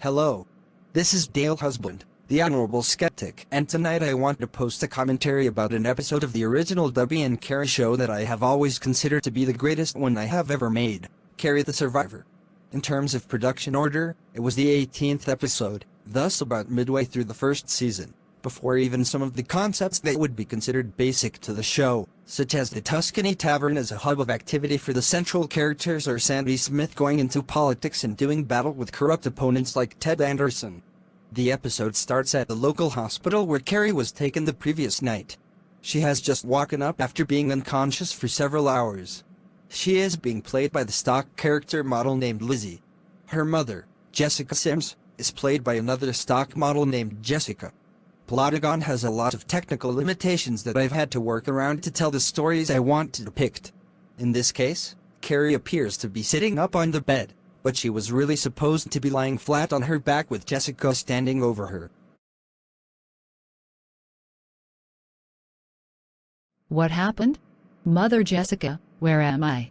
Hello. This is Dale Husband, the Honorable Skeptic, and tonight I want to post a commentary about an episode of the original Debbie and Carrie show that I have always considered to be the greatest one I have ever made, Carrie the Survivor. In terms of production order, it was the 18th episode, thus about midway through the first season, before even some of the concepts that would be considered basic to the show, such as the Tuscany Tavern as a hub of activity for the central characters or Sandy Smith going into politics and doing battle with corrupt opponents like Ted Anderson. The episode starts at the local hospital where Carrie was taken the previous night. She has just woken up after being unconscious for several hours. She is being played by the stock character model named Lizzie. Her mother, Jessica Sims, is played by another stock model named Jessica. Plotagon has a lot of technical limitations that I've had to work around to tell the stories I want to depict. In this case, Carrie appears to be sitting up on the bed, but she was really supposed to be lying flat on her back with Jessica standing over her. What happened? Mother Jessica, where am I?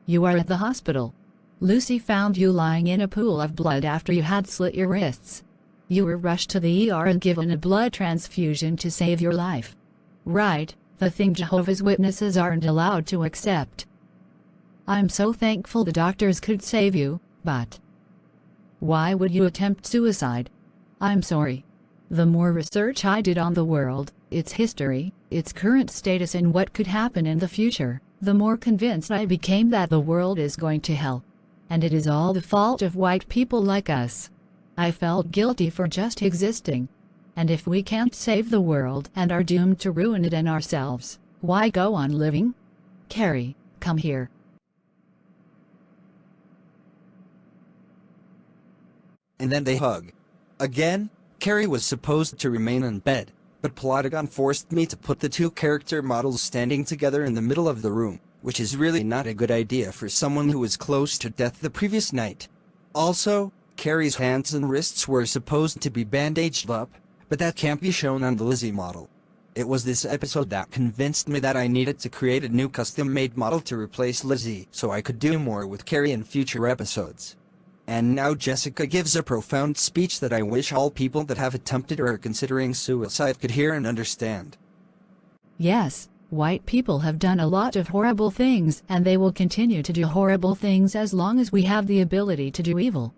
You are at the hospital. Lucy found you lying in a pool of blood after you had slit your wrists. You were rushed to the ER and given a blood transfusion to save your life. Right, the thing Jehovah's Witnesses aren't allowed to accept. I'm so thankful the doctors could save you, but why would you attempt suicide? I'm sorry. The more research I did on the world, its history, its current status and what could happen in the future, the more convinced I became that the world is going to hell. And it is all the fault of white people like us. I felt guilty for just existing. And if we can't save the world and are doomed to ruin it and ourselves, why go on living? Carrie, come here. And then they hug. Again, Carrie was supposed to remain in bed, but Plotagon forced me to put the two character models standing together in the middle of the room, which is really not a good idea for someone who was close to death the previous night. Also, Carrie's hands and wrists were supposed to be bandaged up, but that can't be shown on the Lizzie model. It was this episode that convinced me that I needed to create a new custom-made model to replace Lizzie so I could do more with Carrie in future episodes. And now Jessica gives a profound speech that I wish all people that have attempted or are considering suicide could hear and understand. Yes, white people have done a lot of horrible things and they will continue to do horrible things as long as we have the ability to do evil.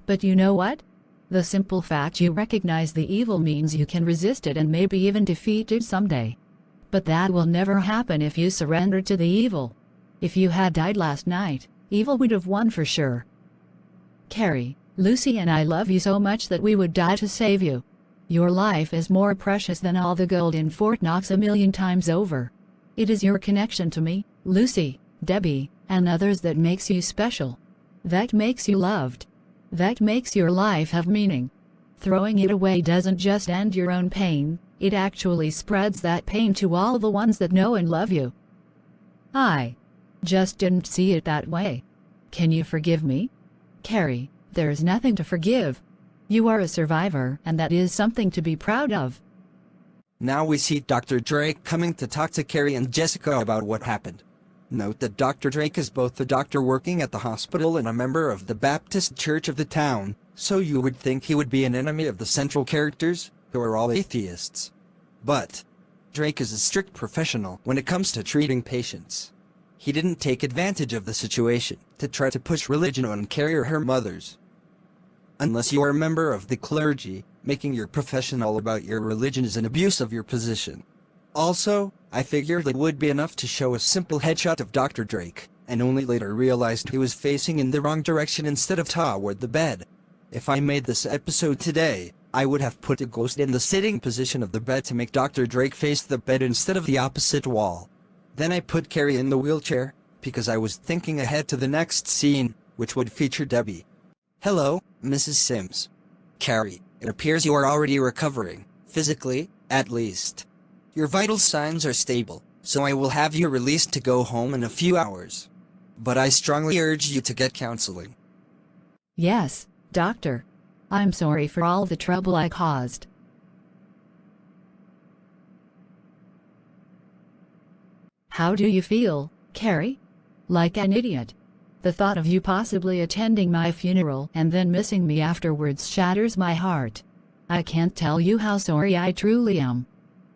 But you know what? The simple fact you recognize the evil means you can resist it and maybe even defeat it someday. But that will never happen if you surrender to the evil. If you had died last night, evil would have won for sure. Carrie, Lucy and I love you so much that we would die to save you. Your life is more precious than all the gold in Fort Knox 1,000,000 times over. It is your connection to me, Lucy, Debbie, and others that makes you special. That makes you loved. That makes your life have meaning. Throwing it away doesn't just end your own pain, it actually spreads that pain to all the ones that know and love you. I just didn't see it that way. Can you forgive me? Carrie, there's nothing to forgive. You are a survivor, and that is something to be proud of. Now we see Dr. Drake coming to talk to Carrie and Jessica about what happened. Note that Dr. Drake is both the doctor working at the hospital and a member of the Baptist Church of the town, so you would think he would be an enemy of the central characters, who are all atheists. But Drake is a strict professional when it comes to treating patients. He didn't take advantage of the situation to try to push religion on Carrie or her mothers. Unless you are a member of the clergy, making your profession all about your religion is an abuse of your position. Also, I figured it would be enough to show a simple headshot of Dr. Drake, and only later realized he was facing in the wrong direction instead of toward the bed. If I made this episode today, I would have put a ghost in the sitting position of the bed to make Dr. Drake face the bed instead of the opposite wall. Then I put Carrie in the wheelchair, because I was thinking ahead to the next scene, which would feature Debbie. Hello, Mrs. Sims. Carrie, it appears you are already recovering, physically, at least. Your vital signs are stable, so I will have you released to go home in a few hours. But I strongly urge you to get counseling. Yes, doctor. I'm sorry for all the trouble I caused. How do you feel, Carrie? Like an idiot. The thought of you possibly attending my funeral and then missing me afterwards shatters my heart. I can't tell you how sorry I truly am.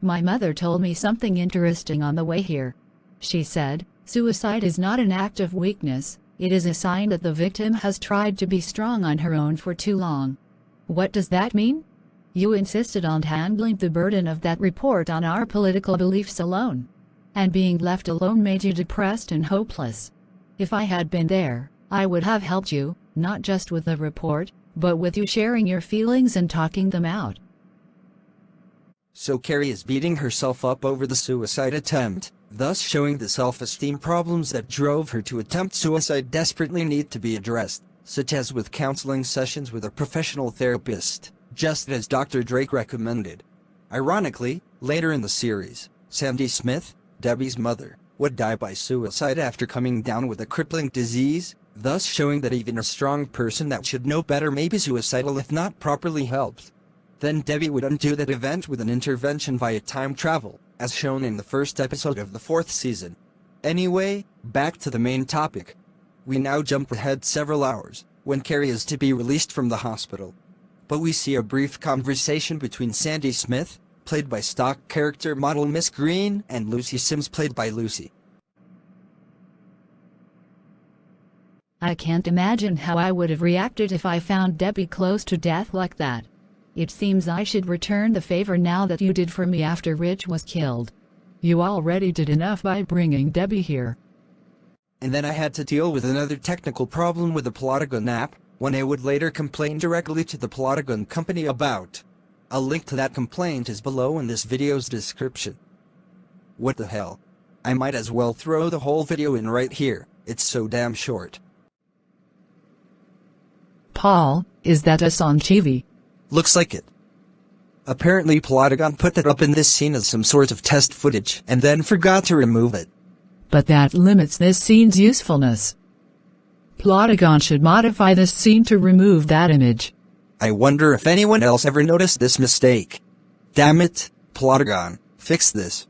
My mother told me something interesting on the way here. She said, suicide is not an act of weakness, it is a sign that the victim has tried to be strong on her own for too long. What does that mean? You insisted on handling the burden of that report on our political beliefs alone. And being left alone made you depressed and hopeless. If I had been there, I would have helped you, not just with the report, but with you sharing your feelings and talking them out. So Carrie is beating herself up over the suicide attempt, thus showing the self-esteem problems that drove her to attempt suicide desperately need to be addressed, such as with counseling sessions with a professional therapist, just as Dr. Drake recommended. Ironically, later in the series, Sandy Smith, Debbie's mother, would die by suicide after coming down with a crippling disease, thus showing that even a strong person that should know better may be suicidal if not properly helped. Then Debbie would undo that event with an intervention via time travel, as shown in the first episode of the 4th season. Anyway, back to the main topic. We now jump ahead several hours, when Carrie is to be released from the hospital. But we see a brief conversation between Sandy Smith, played by stock character model Miss Green, and Lucy Sims, played by Lucy. I can't imagine how I would have reacted if I found Debbie close to death like that. It seems I should return the favor now that you did for me after Rich was killed. You already did enough by bringing Debbie here. And then I had to deal with another technical problem with the Plotagon app, when I would later complain directly to the Plotagon company about. A link to that complaint is below in this video's description. What the hell? I might as well throw the whole video in right here, it's so damn short. Paul, is that us on TV? Looks like it. Apparently Plotagon put that up in this scene as some sort of test footage and then forgot to remove it. But that limits this scene's usefulness. Plotagon should modify this scene to remove that image. I wonder if anyone else ever noticed this mistake. Damn it, Plotagon, fix this.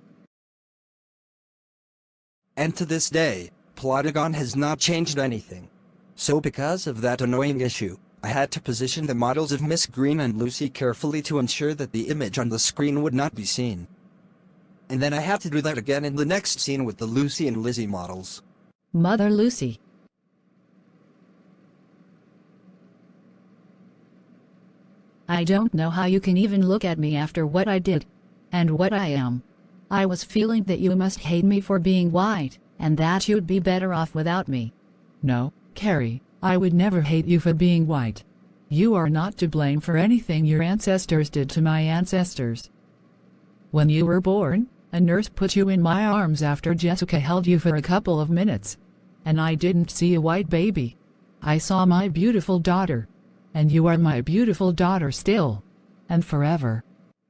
And to this day, Plotagon has not changed anything. So because of that annoying issue, I had to position the models of Miss Green and Lucy carefully to ensure that the image on the screen would not be seen. And then I had to do that again in the next scene with the Lucy and Lizzie models. Mother Lucy. I don't know how you can even look at me after what I did. And what I am. I was feeling that you must hate me for being white, and that you'd be better off without me. No, Carrie, I would never hate you for being white. You are not to blame for anything your ancestors did to my ancestors. When you were born, a nurse put you in my arms after Jessica held you for a couple of minutes. And I didn't see a white baby. I saw my beautiful daughter. And you are my beautiful daughter still. And forever.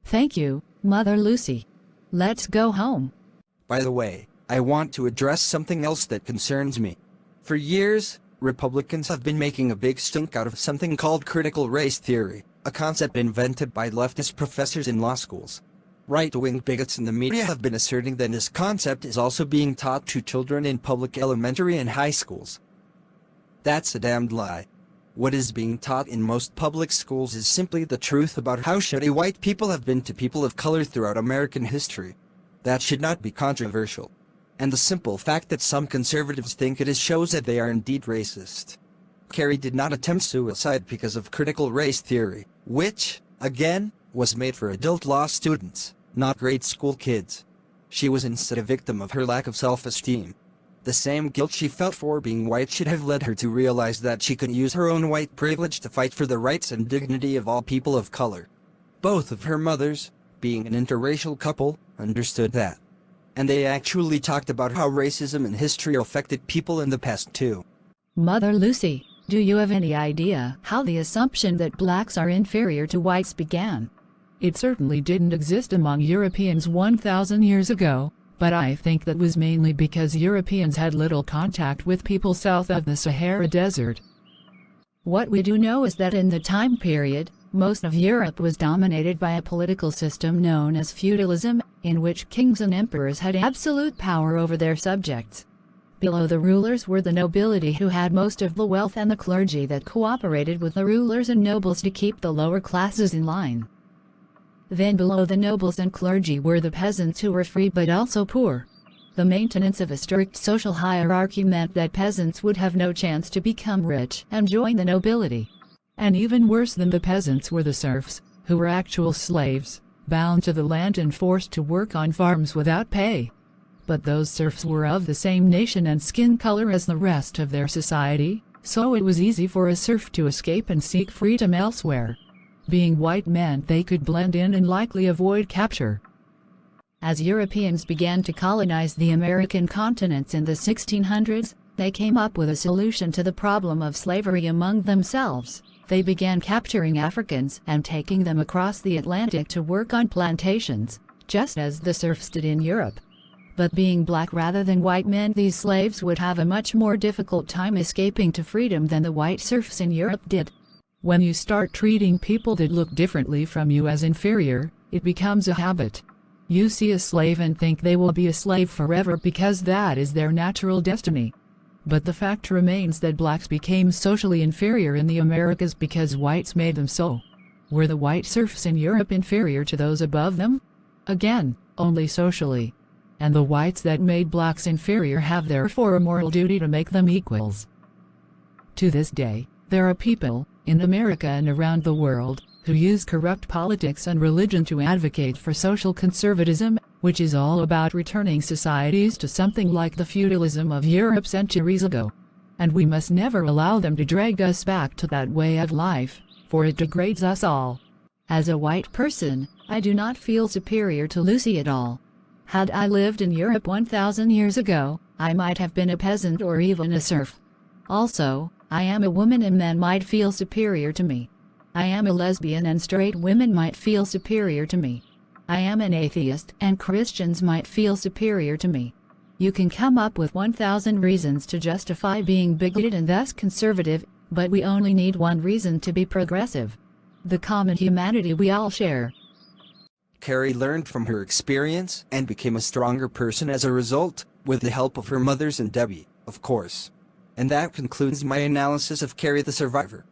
Thank you, Mother Lucy. Let's go home. By the way, I want to address something else that concerns me. For years, Republicans have been making a big stink out of something called critical race theory, a concept invented by leftist professors in law schools. Right-wing bigots in the media have been asserting that this concept is also being taught to children in public elementary and high schools. That's a damned lie. What is being taught in most public schools is simply the truth about how shitty white people have been to people of color throughout American history. That should not be controversial. And the simple fact that some conservatives think it is shows that they are indeed racist. Carrie did not attempt suicide because of critical race theory, which, again, was made for adult law students, not grade school kids. She was instead a victim of her lack of self-esteem. The same guilt she felt for being white should have led her to realize that she could use her own white privilege to fight for the rights and dignity of all people of color. Both of her mothers, being an interracial couple, understood that. And they actually talked about how racism in history affected people in the past too. Mother Lucy, do you have any idea how the assumption that blacks are inferior to whites began? It certainly didn't exist among Europeans 1,000 years ago, but I think that was mainly because Europeans had little contact with people south of the Sahara Desert. What we do know is that in the time period, most of Europe was dominated by a political system known as feudalism, in which kings and emperors had absolute power over their subjects. Below the rulers were the nobility, who had most of the wealth, and the clergy that cooperated with the rulers and nobles to keep the lower classes in line. Then below the nobles and clergy were the peasants, who were free but also poor. The maintenance of a strict social hierarchy meant that peasants would have no chance to become rich and join the nobility. And even worse than the peasants were the serfs, who were actual slaves, bound to the land and forced to work on farms without pay. But those serfs were of the same nation and skin color as the rest of their society, so it was easy for a serf to escape and seek freedom elsewhere. Being white meant they could blend in and likely avoid capture. As Europeans began to colonize the American continents in the 1600s, they came up with a solution to the problem of slavery among themselves. They began capturing Africans and taking them across the Atlantic to work on plantations, just as the serfs did in Europe. But being black rather than white meant these slaves would have a much more difficult time escaping to freedom than the white serfs in Europe did. When you start treating people that look differently from you as inferior, it becomes a habit. You see a slave and think they will be a slave forever because that is their natural destiny. But the fact remains that blacks became socially inferior in the Americas because whites made them so. Were the white serfs in Europe inferior to those above them? Again, only socially. And the whites that made blacks inferior have therefore a moral duty to make them equals. To this day, there are people, in America and around the world, who use corrupt politics and religion to advocate for social conservatism, which is all about returning societies to something like the feudalism of Europe centuries ago. And we must never allow them to drag us back to that way of life, for it degrades us all. As a white person, I do not feel superior to Lucy at all. Had I lived in Europe 1,000 years ago, I might have been a peasant or even a serf. Also, I am a woman and men might feel superior to me. I am a lesbian and straight women might feel superior to me. I am an atheist and Christians might feel superior to me. You can come up with 1,000 reasons to justify being bigoted and thus conservative, but we only need one reason to be progressive: the common humanity we all share. Carrie learned from her experience and became a stronger person as a result, with the help of her mothers and Debbie, of course. And that concludes my analysis of Carrie the Survivor.